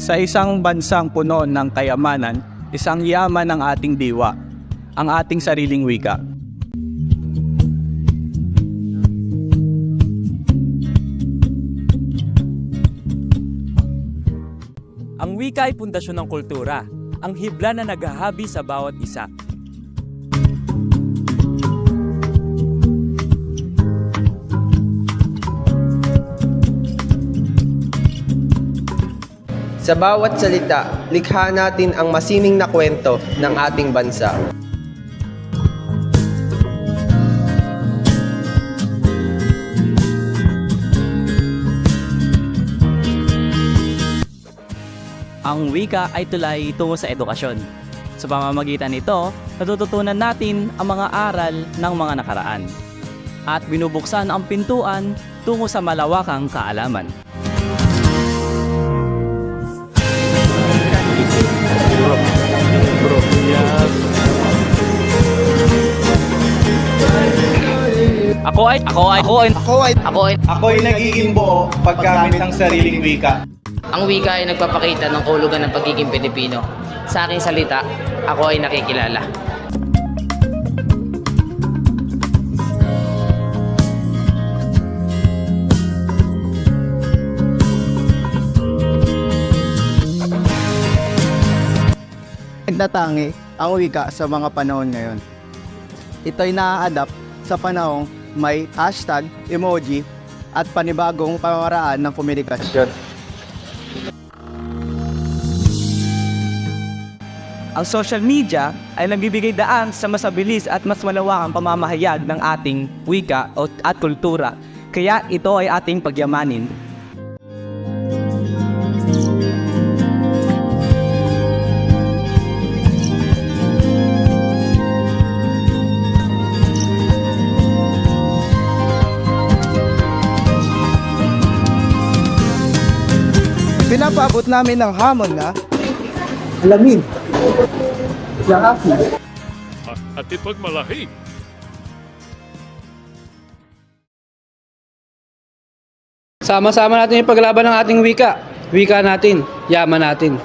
Sa isang bansang puno ng kayamanan, isang yaman ng ating diwa, ang ating sariling wika. Ang wika ay pundasyon ng kultura, ang hibla na naghahabi sa bawat isa. Sa bawat salita, likha natin ang masining na kwento ng ating bansa. Ang wika ay tulay tungo sa edukasyon. Sa pamamagitan nito, natututunan natin ang mga aral ng mga nakaraan at binubuksan ang pintuan tungo sa malawakang kaalaman. Ako'y nagiging buo paggamit ng sariling wika. Ang wika ay nagpapakita ng kahulugan ng pagiging Pilipino. Sa aking salita, ako ay nakikilala. Nagtatangi ang wika sa mga panahon ngayon. Ito'y na-adapt sa panahong may hashtag, emoji, at panibagong pamamaraan ng komunikasyon. Ang social media ay nagbibigay daan sa mas mabilis at mas malawakang pamamahayag ng ating wika at kultura. Kaya ito ay ating pagyamanin. Pinapaabot namin ng hamon na alamin, yakapin, at ipagmalaki. Sama-sama natin yung paglaban ng ating wika. Wika natin, yaman natin.